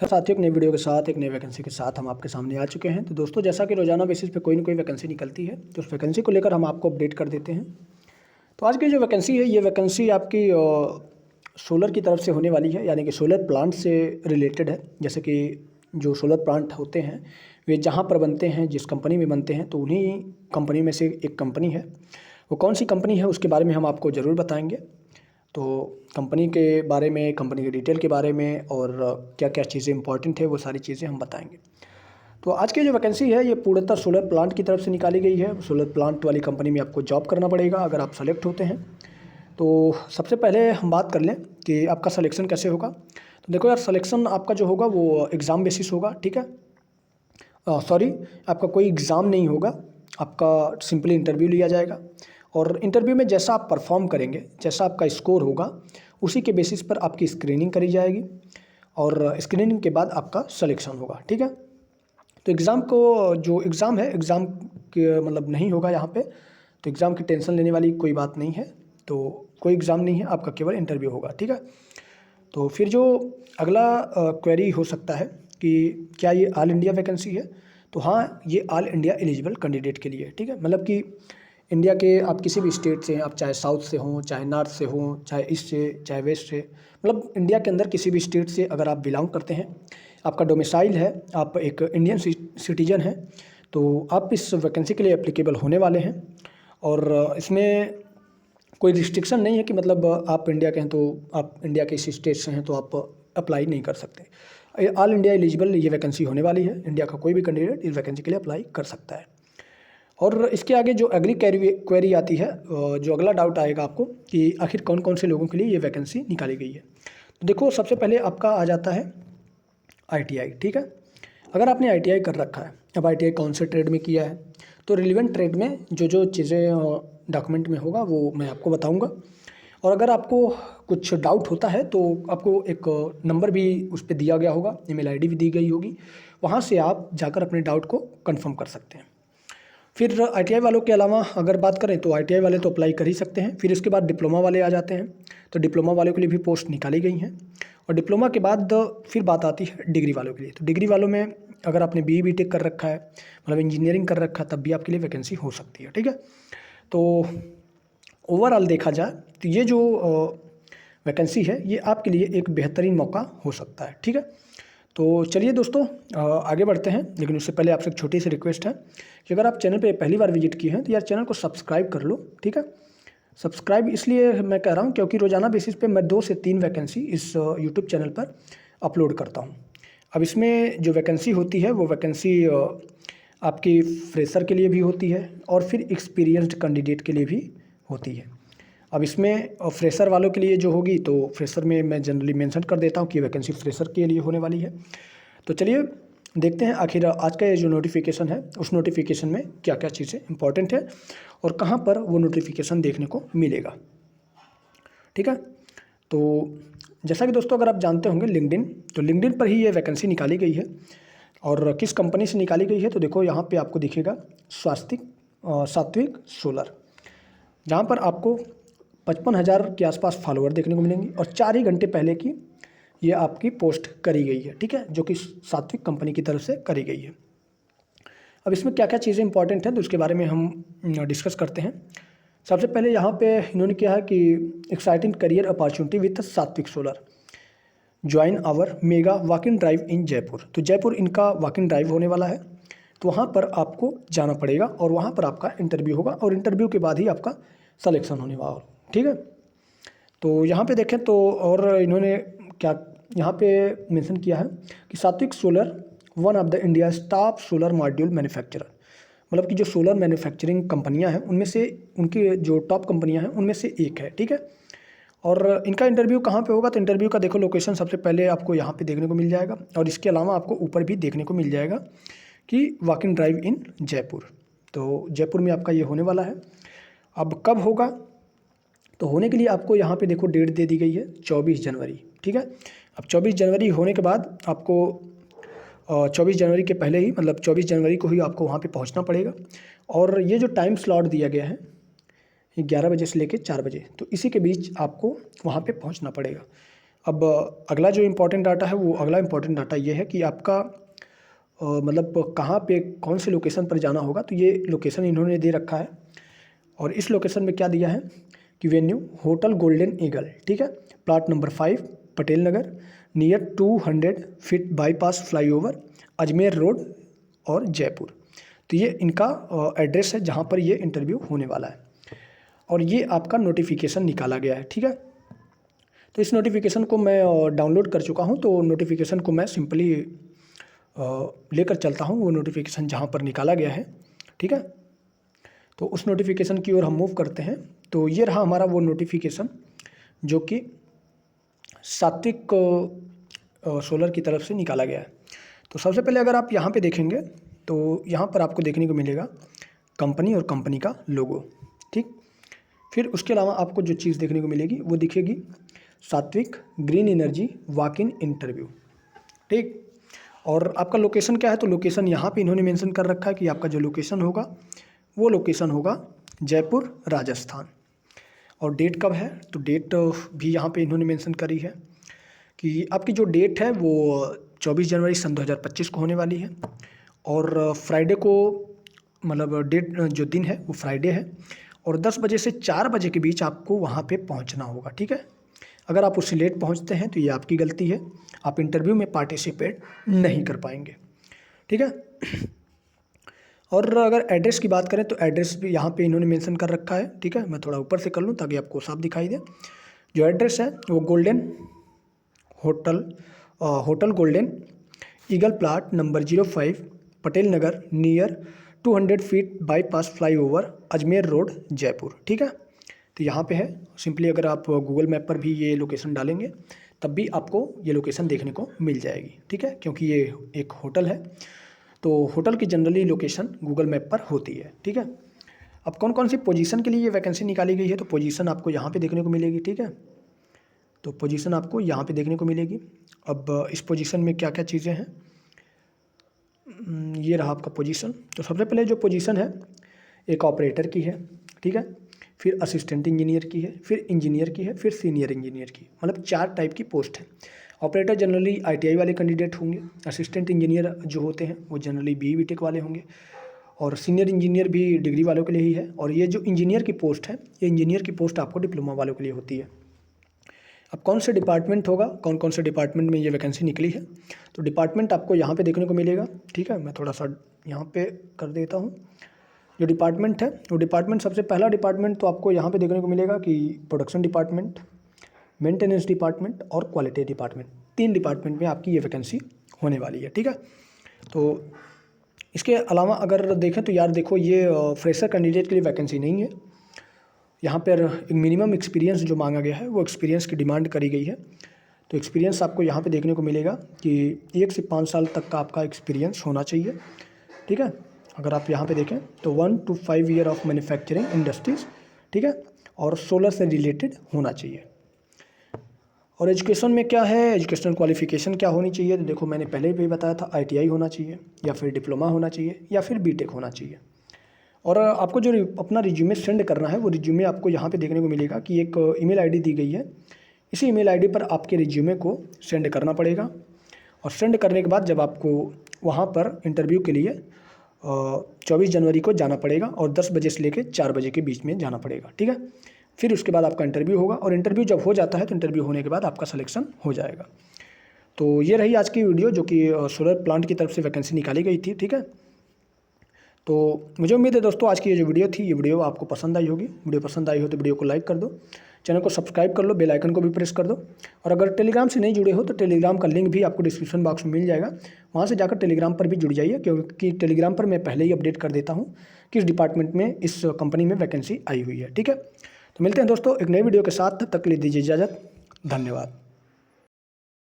साथियों, एक नई वीडियो के साथ एक नई वैकेंसी के साथ हम आपके सामने आ चुके हैं। तो दोस्तों, जैसा कि रोजाना बेसिस पे कोई ना कोई वैकेंसी निकलती है, तो उस वैकेंसी को लेकर हम आपको अपडेट कर देते हैं। तो आज की जो वैकेंसी है, ये वैकेंसी आपकी सोलर की तरफ से होने वाली है, यानी कि सोलर प्लांट से रिलेटेड है। जैसे कि जो सोलर प्लांट होते हैं वे जहाँ पर बनते हैं, जिस कंपनी में बनते हैं, तो उन्हीं कंपनी में से एक कंपनी है। वो कौन सी कंपनी है उसके बारे में हम आपको ज़रूर बताएंगे। तो कंपनी के बारे में, कंपनी के डिटेल के बारे में और क्या क्या चीज़ें इंपॉर्टेंट है, वो सारी चीज़ें हम बताएंगे। तो आज की जो वैकेंसी है, ये पूर्णतः सोलर प्लांट की तरफ से निकाली गई है। सोलर प्लांट वाली कंपनी में आपको जॉब करना पड़ेगा अगर आप सेलेक्ट होते हैं। तो सबसे पहले हम बात कर लें कि आपका सिलेक्शन कैसे होगा। तो देखो यार, सिलेक्शन आपका जो होगा वो एग्ज़ाम बेसिस होगा, ठीक है। सॉरी, आपका कोई एग्ज़ाम नहीं होगा, आपका सिंपली इंटरव्यू लिया जाएगा। और इंटरव्यू में जैसा आप परफॉर्म करेंगे, जैसा आपका स्कोर होगा, उसी के बेसिस पर आपकी स्क्रीनिंग करी जाएगी और स्क्रीनिंग के बाद आपका सिलेक्शन होगा, ठीक है। तो एग्ज़ाम को, जो एग्ज़ाम है, एग्ज़ाम के मतलब नहीं होगा यहाँ पे। तो एग्ज़ाम की टेंशन लेने वाली कोई बात नहीं है। तो कोई एग्ज़ाम नहीं है, आपका केवल इंटरव्यू होगा, ठीक है। तो फिर जो अगला क्वेरी हो सकता है कि क्या ये ऑल इंडिया वैकेंसी है। तो हाँ, ये ऑल इंडिया एलिजिबल कैंडिडेट के लिए, ठीक है। मतलब कि इंडिया के आप किसी भी स्टेट से हैं, आप चाहे साउथ से हों, चाहे नॉर्थ से हों, चाहे ईस्ट से, चाहे वेस्ट से, मतलब इंडिया के अंदर किसी भी स्टेट से अगर आप बिलोंग करते हैं, आपका डोमिसाइल है, आप एक इंडियन सिटीजन हैं, तो आप इस वैकेंसी के लिए एप्लीकेबल होने वाले हैं। और इसमें कोई रिस्ट्रिक्शन नहीं है कि मतलब आप इंडिया के हैं तो आप इंडिया के इसी स्टेट से हैं तो आप अप्लाई नहीं कर सकते। ऑल इंडिया एलिजिबल ये वैकेंसी होने वाली है। इंडिया का कोई भी कैंडिडेट इस वैकेंसी के लिए अप्लाई कर सकता है। और इसके आगे जो अगली क्वेरी आती है, जो अगला डाउट आएगा आपको कि आखिर कौन कौन से लोगों के लिए ये वैकेंसी निकाली गई है। तो देखो, सबसे पहले आपका आ जाता है ITI, ठीक है। अगर आपने ITI कर रखा है, अब ITI कौन से ट्रेड में किया है, तो रिलेवेंट ट्रेड में जो जो चीज़ें डॉक्यूमेंट में होगा वो मैं आपको बताऊंगा। और अगर आपको कुछ डाउट होता है तो आपको एक नंबर भी उस पर दिया गया होगा, ईमेल आईडी भी दी गई होगी, वहाँ से आप जाकर अपने डाउट को कंफर्म कर सकते हैं। फिर ITI वालों के अलावा अगर बात करें तो ITI वाले तो अप्लाई कर ही सकते हैं। फिर इसके बाद डिप्लोमा वाले आ जाते हैं। तो डिप्लोमा वालों के लिए भी पोस्ट निकाली गई हैं। और डिप्लोमा के बाद फिर बात आती है डिग्री वालों के लिए। तो डिग्री वालों में अगर आपने BE BTech कर रखा है, मतलब इंजीनियरिंग कर रखा है, तब भी आपके लिए वैकेंसी हो सकती है, ठीक है। तो ओवरऑल देखा जाए तो ये जो वैकेंसी है, ये आपके लिए एक बेहतरीन मौका हो सकता है, ठीक है। तो चलिए दोस्तों, आगे बढ़ते हैं। लेकिन उससे पहले आपसे एक छोटी सी रिक्वेस्ट है कि अगर आप चैनल पे पहली बार विजिट किए हैं तो यार चैनल को सब्सक्राइब कर लो, ठीक है। सब्सक्राइब इसलिए मैं कह रहा हूँ क्योंकि रोज़ाना बेसिस पे मैं 2 से 3 वैकेंसी इस यूट्यूब चैनल पर अपलोड करता हूँ। अब इसमें जो वैकेंसी होती है वो वैकेंसी आपकी फ्रेशर के लिए भी होती है और फिर एक्सपीरियंस्ड कैंडिडेट के लिए भी होती है। अब इसमें फ्रेशर वालों के लिए जो होगी, तो फ्रेशर में मैं जनरली मेंशन कर देता हूँ कि वैकेंसी फ्रेशर के लिए होने वाली है। तो चलिए देखते हैं आखिर आज का ये जो नोटिफिकेशन है, उस नोटिफिकेशन में क्या क्या चीज़ें इंपॉर्टेंट है और कहाँ पर वो नोटिफिकेशन देखने को मिलेगा, ठीक है। तो जैसा कि दोस्तों, अगर आप जानते होंगे लिंक्डइन, तो लिंक्डइन पर ही ये वैकेंसी निकाली गई है। और किस कंपनी से निकाली गई है, तो देखो यहाँ पे आपको दिखेगा सात्विक सोलर, जहाँ पर आपको 55,000 के आसपास फॉलोअर देखने को मिलेंगे और 4 ही घंटे पहले की ये आपकी पोस्ट करी गई है, ठीक है, जो कि सात्विक कंपनी की तरफ से करी गई है। अब इसमें क्या क्या चीज़ें इंपॉर्टेंट हैं तो उसके बारे में हम डिस्कस करते हैं। सबसे पहले यहाँ पे इन्होंने किया है कि exciting career opportunity with Satvik solar, join our mega walk in drive in Jaipur. तो जयपुर इनका वॉक इन ड्राइव होने वाला है, तो वहाँ पर आपको जाना पड़ेगा और वहाँ पर आपका इंटरव्यू होगा और इंटरव्यू के बाद ही आपका सलेक्शन होने वाला, ठीक है। तो यहाँ पे देखें तो और इन्होंने क्या यहाँ पे मेंशन किया है कि सात्विक solar one of the India top solar module manufacturer, मतलब कि जो सोलर मैन्युफैक्चरिंग कंपनियां हैं उनमें से, उनकी जो टॉप कंपनियां हैं उनमें से एक है, ठीक है। और इनका इंटरव्यू कहाँ पे होगा, तो इंटरव्यू का देखो लोकेशन सबसे पहले आपको यहाँ पे देखने को मिल जाएगा और इसके अलावा आपको ऊपर भी देखने को मिल जाएगा कि walk in drive in Jaipur. तो जयपुर में आपका ये होने वाला है। अब कब होगा, तो होने के लिए आपको यहाँ पे देखो डेट दे दी गई है 24 जनवरी, ठीक है। अब 24 जनवरी होने के बाद आपको 24 जनवरी के पहले ही, मतलब 24 जनवरी को ही आपको वहाँ पे पहुँचना पड़ेगा। और ये जो टाइम स्लॉट दिया गया है, ये 11 बजे से लेकर 4 बजे, तो इसी के बीच आपको वहाँ पे पहुँचना पड़ेगा। अब अगला जो इम्पोर्टेंट डाटा है वो अगला इम्पोर्टेंट डाटा ये है कि आपका मतलब कहाँ पे कौन से लोकेशन पर जाना होगा। तो ये लोकेशन इन्होंने दे रखा है और इस लोकेशन में क्या दिया है कि वेन्यू होटल गोल्डन ईगल, ठीक है, plot number 5 Patel Nagar near 200 feet bypass flyover Ajmer road और जयपुर। तो ये इनका एड्रेस है जहाँ पर ये इंटरव्यू होने वाला है और ये आपका नोटिफिकेशन निकाला गया है, ठीक है। तो इस नोटिफिकेशन को मैं डाउनलोड कर चुका हूँ, तो नोटिफिकेशन को मैं सिंपली लेकर चलता हूँ वो नोटिफिकेशन जहाँ पर निकाला गया है, ठीक है। तो उस नोटिफिकेशन की ओर हम मूव करते हैं। तो ये रहा हमारा वो नोटिफिकेशन जो कि सात्विक सोलर की तरफ से निकाला गया है। तो सबसे पहले अगर आप यहाँ पे देखेंगे तो यहाँ पर आपको देखने को मिलेगा कंपनी और कंपनी का लोगो, ठीक। फिर उसके अलावा आपको जो चीज़ देखने को मिलेगी वो दिखेगी सात्विक green energy walk in interview, ठीक। और आपका लोकेशन क्या है, तो लोकेशन यहाँ पे इन्होंने मेंशन कर रखा है कि आपका जो लोकेशन होगा वो लोकेशन होगा जयपुर राजस्थान। और डेट कब है, तो डेट भी यहाँ पे इन्होंने मेंशन करी है कि आपकी जो डेट है वो 24 जनवरी सन 2025 को होने वाली है और फ्राइडे को मतलब डेट जो दिन है वो फ्राइडे है और 10 बजे से 4 बजे के बीच आपको वहाँ पे पहुँचना होगा, ठीक है। अगर आप उससे लेट पहुँचते हैं तो ये आपकी गलती है, आप इंटरव्यू में पार्टिसिपेट नहीं कर पाएंगे, ठीक है। और अगर एड्रेस की बात करें तो एड्रेस भी यहाँ पे इन्होंने मेंशन कर रखा है, ठीक है। मैं थोड़ा ऊपर से कर लूँ ताकि आपको साफ दिखाई दे। जो एड्रेस है वो golden hotel golden eagle plot number 05 Patel Nagar near 200 feet bypass flyover Ajmer road Jaipur, ठीक है। तो यहाँ पे है, सिंपली अगर आप गूगल मैप पर भी ये लोकेशन डालेंगे तब भी आपको ये लोकेशन देखने को मिल जाएगी, ठीक है, क्योंकि ये एक होटल है तो होटल की जनरली लोकेशन गूगल मैप पर होती है, ठीक है। अब कौन कौन सी पोजीशन के लिए ये वैकेंसी निकाली गई है, तो पोजीशन आपको यहाँ पे देखने को मिलेगी, ठीक है। तो पोजीशन आपको यहाँ पे देखने को मिलेगी। अब इस पोजीशन में क्या क्या चीज़ें हैं, ये रहा आपका पोजीशन। तो सबसे पहले जो पोजीशन है एक ऑपरेटर की है, ठीक है, फिर असिस्टेंट इंजीनियर की है, फिर इंजीनियर की है, फिर सीनियर इंजीनियर की, मतलब 4 टाइप की पोस्ट है। ऑपरेटर जनरली ITI वाले कैंडिडेट होंगे, असिस्टेंट इंजीनियर जो होते हैं वो जनरली BE BTech वाले होंगे और सीनियर इंजीनियर भी डिग्री वालों के लिए ही है। और ये जो इंजीनियर की पोस्ट है, ये इंजीनियर की पोस्ट आपको डिप्लोमा वालों के लिए होती है। अब कौन से डिपार्टमेंट होगा, कौन कौन से डिपार्टमेंट में ये वैकेंसी निकली है, तो डिपार्टमेंट आपको यहाँ पे देखने को मिलेगा, ठीक है। मैं थोड़ा सा यहाँ पे कर देता हूँ। जो डिपार्टमेंट है वो डिपार्टमेंट, सबसे पहला डिपार्टमेंट तो आपको यहाँ पे देखने को मिलेगा कि प्रोडक्शन डिपार्टमेंट, मेंटेनेंस डिपार्टमेंट और क्वालिटी डिपार्टमेंट, 3 डिपार्टमेंट में आपकी ये वैकेंसी होने वाली है, ठीक है। तो इसके अलावा अगर देखें तो यार देखो ये फ्रेशर कैंडिडेट के लिए वैकेंसी नहीं है। यहाँ पर एक मिनिमम एक्सपीरियंस जो मांगा गया है वो एक्सपीरियंस की डिमांड करी गई है। तो एक्सपीरियंस आपको यहाँ पे देखने को मिलेगा कि 1 से 5 साल तक का आपका एक्सपीरियंस होना चाहिए, ठीक है। अगर आप यहाँ पे देखें तो 1 to 5 year of manufacturing industries, ठीक है, और सोलर से रिलेटेड होना चाहिए। और एजुकेशन में क्या है, एजुकेशनल क्वालिफिकेशन क्या होनी चाहिए, तो देखो मैंने पहले भी बताया था ITI होना चाहिए या फिर डिप्लोमा होना चाहिए या फिर BTech होना चाहिए। और आपको जो अपना रिज्यूमे सेंड करना है वो रिज्यूमे आपको यहाँ पे देखने को मिलेगा कि एक ईमेल ID दी गई है, इसी ईमेल ID पर आपके रिज्यूमे को सेंड करना पड़ेगा। और सेंड करने के बाद जब आपको वहाँ पर इंटरव्यू के लिए 24 जनवरी को जाना पड़ेगा और 10 बजे से लेकर 4 बजे के बीच में जाना पड़ेगा, ठीक है। फिर उसके बाद आपका इंटरव्यू होगा और इंटरव्यू जब हो जाता है तो इंटरव्यू होने के बाद आपका सिलेक्शन हो जाएगा। तो ये रही आज की वीडियो जो कि सोलर प्लांट की तरफ से वैकेंसी निकाली गई थी, ठीक है। तो मुझे उम्मीद है दोस्तों आज की ये जो वीडियो थी, ये वीडियो आपको पसंद आई होगी। वीडियो पसंद आई हो तो वीडियो को लाइक कर दो, चैनल को सब्सक्राइब कर लो, बेल आइकन को भी प्रेस कर दो। और अगर टेलीग्राम से नहीं जुड़े हो तो टेलीग्राम का लिंक भी आपको डिस्क्रिप्शन बॉक्स में मिल जाएगा, वहाँ से जाकर टेलीग्राम पर भी जुड़ जाइए, क्योंकि टेलीग्राम पर मैं पहले ही अपडेट कर देता हूँ किस डिपार्टमेंट में इस कंपनी में वैकेंसी आई हुई है, ठीक है। तो मिलते हैं दोस्तों एक नई वीडियो के साथ, तब तक के लिए दीजिए इजाज़त, धन्यवाद।